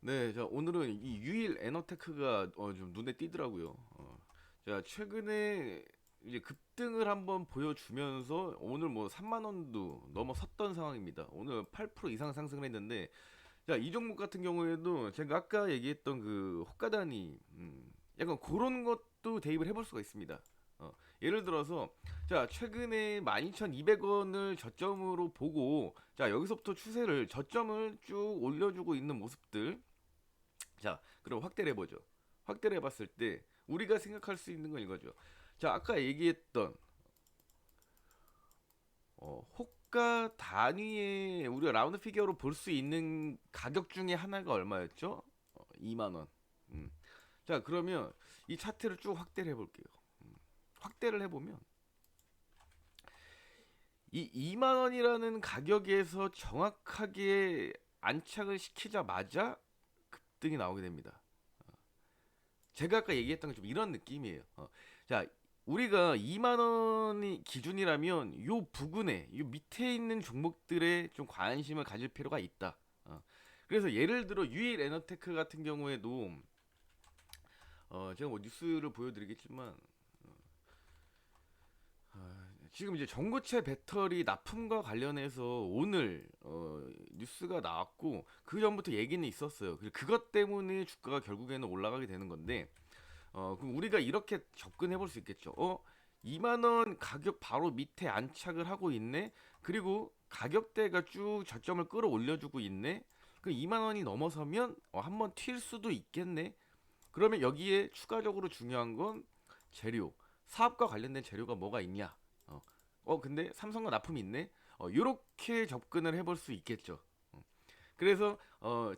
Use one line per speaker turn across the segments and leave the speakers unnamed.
네, 자, 오늘은 이 유일 에너테크가 좀 눈에 띄더라고요. 자, 최근에 이제 급등을 한번 보여주면서 오늘 뭐 3만 원도 넘어섰던 상황입니다. 오늘 8% 이상 상승을 했는데, 자, 이 종목 같은 경우에도 제가 아까 얘기했던 그 호가단이 약간 그런 것도 대입을 해볼 수가 있습니다. 예를 들어서 자, 최근에 12,200원을 저점으로 보고 자, 여기서부터 추세를 저점을 쭉 올려주고 있는 모습들. 자, 그럼 확대를 해보죠. 확대를 해봤을 때 우리가 생각할 수 있는 건 이거죠. 자, 아까 얘기했던 호가 단위의 우리가 라운드 피겨로 볼 수 있는 가격 중에 하나가 얼마였죠? 2만 원. 음. 자, 그러면 이 차트를 쭉 확대를 해볼게요. 확대를 해보면 이 2만 원이라는 가격에서 정확하게 안착을 시키자마자 급등이 나오게 됩니다. 제가 아까 얘기했던 게 좀 이런 느낌이에요. 자, 우리가 2만 원이 기준이라면 요 부근에, 요 밑에 있는 종목들에 좀 관심을 가질 필요가 있다. 그래서 예를 들어 유일 에너테크 같은 경우에도 제가 뭐 뉴스를 보여드리겠지만 지금 이제 전고체 배터리 납품과 관련해서 오늘 뉴스가 나왔고 그 전부터 얘기는 있었어요. 그것 때문에 주가가 결국에는 올라가게 되는 건데 그럼 우리가 이렇게 접근해 볼 수 있겠죠. 2만 원 가격 바로 밑에 안착을 하고 있네. 그리고 가격대가 쭉 저점을 끌어올려 주고 있네. 그 2만 원이 넘어서면 한번 튈 수도 있겠네. 그러면 여기에 추가적으로 중요한 건 재료, 사업과 관련된 재료가 뭐가 있냐. 근데 삼성과 납품이 있네. 요렇게 접근을 해볼 수 있겠죠. 그래서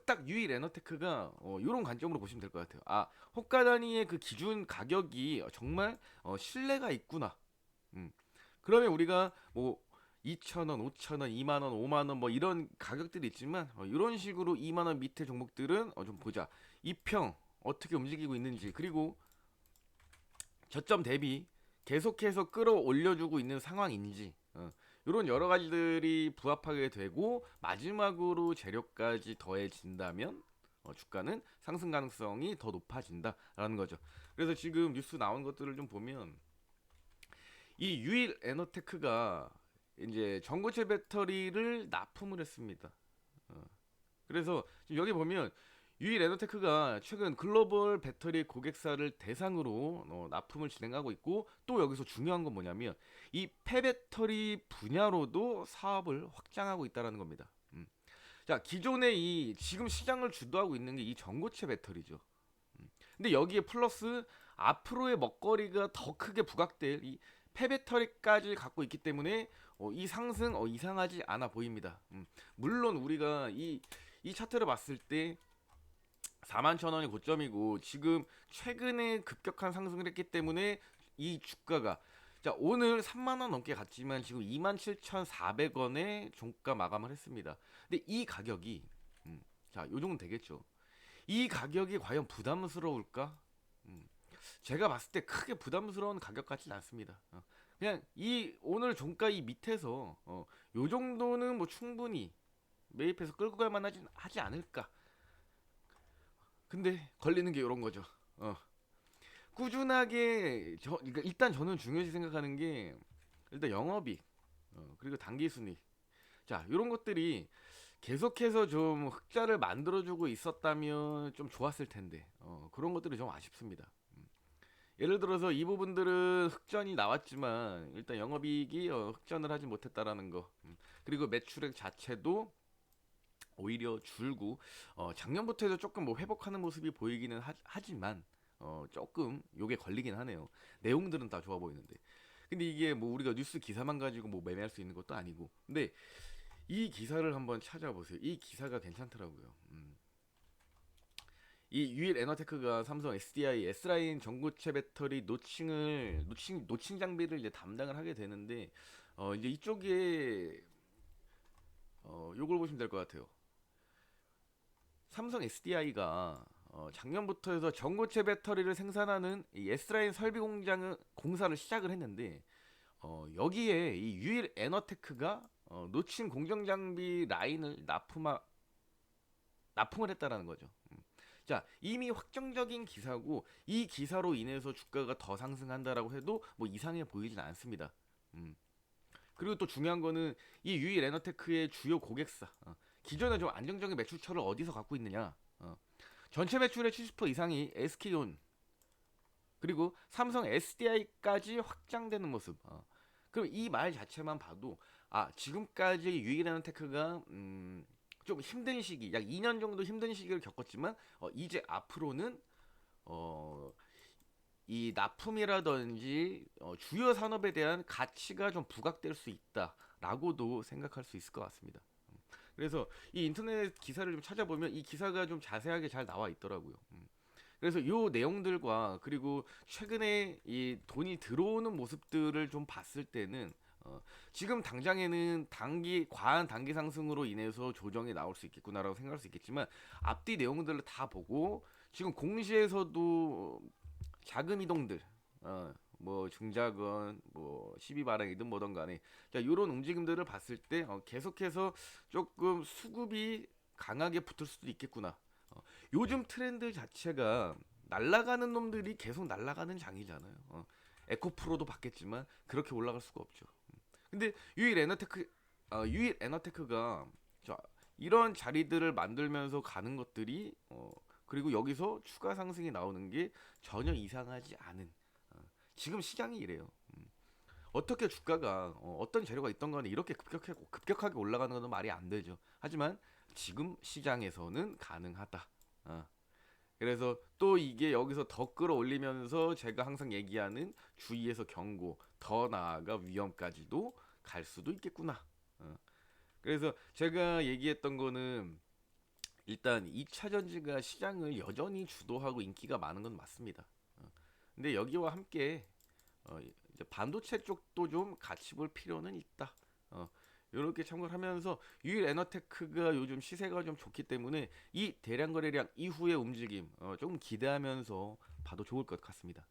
딱 유일 에너테크가 이런 관점으로 보시면 될 것 같아요. 아, 호가 단위의 그 기준 가격이 정말 신뢰가 있구나. 음. 그러면 우리가 뭐 2,000원, 5,000원, 2만 원, 5만 원 뭐 이런 가격들이 있지만 이런 식으로 2만 원 밑에 종목들은 좀 보자. 이평 어떻게 움직이고 있는지 그리고 저점 대비 계속해서 끌어올려주고 있는 상황인지 이런 여러 가지들이 부합하게 되고 마지막으로 재료까지 더해진다면 주가는 상승 가능성이 더 높아진다라는 거죠. 그래서 지금 뉴스 나온 것들을 좀 보면 이 유일 에너테크가 이제 전고체 배터리를 납품을 했습니다. 그래서 지금 여기 보면 유일 에너테크가 최근 글로벌 배터리 고객사를 대상으로 납품을 진행하고 있고 또 여기서 중요한 건 뭐냐면 이 폐배터리 분야로도 사업을 확장하고 있다는 겁니다. 자, 기존의 이 지금 시장을 주도하고 있는 게 이 전고체 배터리죠. 근데 여기에 플러스 앞으로의 먹거리가 더 크게 부각될 이 폐배터리까지 갖고 있기 때문에 이 상승 이상하지 않아 보입니다. 물론 우리가 이 차트를 봤을 때 4만 천 원이 고점이고 지금 최근에 급격한 상승을 했기 때문에 이 주가가 자 오늘 3만 원 넘게 갔지만 지금 27,400원에 종가 마감을 했습니다. 근데 이 가격이 자, 요 정도 되겠죠. 이 가격이 과연 부담스러울까? 제가 봤을 때 크게 부담스러운 가격 같지는 않습니다. 그냥 이 오늘 종가 이 밑에서 요 정도는 뭐 충분히 매입해서 끌고 갈 만하지 하지 않을까. 근데 걸리는 게 이런 거죠. 꾸준하게 그러니까 일단 저는 중요시 생각하는 게 일단 영업이익 그리고 단기순이익 자 이런 것들이 계속해서 좀 흑자를 만들어주고 있었다면 좀 좋았을 텐데 그런 것들이 좀 아쉽습니다. 예를 들어서 이 부분들은 흑전이 나왔지만 일단 영업이익이 흑전을 하지 못했다라는 거 그리고 매출액 자체도 오히려 줄고 작년부터 해서 조금 뭐 회복하는 모습이 보이기는 하지만 조금 요게 걸리긴 하네요. 내용들은 다 좋아 보이는데. 근데 이게 뭐 우리가 뉴스 기사만 가지고 뭐 매매할 수 있는 것도 아니고. 근데 이 기사를 한번 찾아보세요. 이 기사가 괜찮더라고요. 이 유일 에너테크가 삼성 SDI S라인 전고체 배터리 노칭 장비를 이제 담당을 하게 되는데 이제 이쪽에 요걸 보시면 될 것 같아요. 삼성 SDI가 작년부터 해서 전고체 배터리를 생산하는 이 S라인 설비 공장을 공사를 시작을 했는데 여기에 이 유일 에너테크가 놓친 공정 장비 라인을 납품을 했다라는 거죠. 자, 이미 확정적인 기사고 이 기사로 인해서 주가가 더 상승한다라고 해도 뭐 이상해 보이진 않습니다. 음. 그리고 또 중요한 거는 이 유일 에너테크의 주요 고객사, 기존에 좀 안정적인 매출처를 어디서 갖고 있느냐. 전체 매출의 70% 이상이 SK온 그리고 삼성 SDI까지 확장되는 모습. 그럼 이 말 자체만 봐도 지금까지 유일 에너테크가 좀 힘든 시기, 약 2년 정도 힘든 시기를 겪었지만 이제 앞으로는 어, 이 납품이라든지 주요 산업에 대한 가치가 좀 부각될 수 있다라고도 생각할 수 있을 것 같습니다. 그래서 이 인터넷 기사를 좀 찾아보면 이 기사가 좀 자세하게 잘 나와 있더라고요. 그래서 요 내용들과 그리고 최근에 이 돈이 들어오는 모습들을 좀 봤을 때는 지금 당장에는 과한 단기 상승으로 인해서 조정이 나올 수 있겠구나라고 생각할 수 있겠지만 앞뒤 내용들을 다 보고 지금 공시에서도 자금 이동들 뭐 중자건 뭐 12발행이든 뭐든 간에 자 이런 움직임들을 봤을 때 계속해서 조금 수급이 강하게 붙을 수도 있겠구나. 요즘 트렌드 자체가 날아가는 놈들이 계속 날아가는 장이잖아요. 에코프로도 봤겠지만 그렇게 올라갈 수가 없죠. 근데 유일 에너테크가 자, 이런 자리들을 만들면서 가는 것들이 그리고 여기서 추가 상승이 나오는 게 전혀 이상하지 않은 지금 시장이 이래요. 어떻게 주가가 어떤 재료가 있던 간에 이렇게 급격하게 올라가는 건 말이 안 되죠. 하지만 지금 시장에서는 가능하다. 그래서 또 이게 여기서 더 끌어올리면서 제가 항상 얘기하는 주의에서 경고, 더 나아가 위험까지도 갈 수도 있겠구나. 그래서 제가 얘기했던 거는 일단 2차 전지가 시장을 여전히 주도하고 인기가 많은 건 맞습니다. 근데 여기와 함께 이제 반도체 쪽도 좀 같이 볼 필요는 있다. 이렇게 참고를 하면서 유일 에너테크가 요즘 시세가 좀 좋기 때문에 이 대량 거래량 이후의 움직임 조금 기대하면서 봐도 좋을 것 같습니다.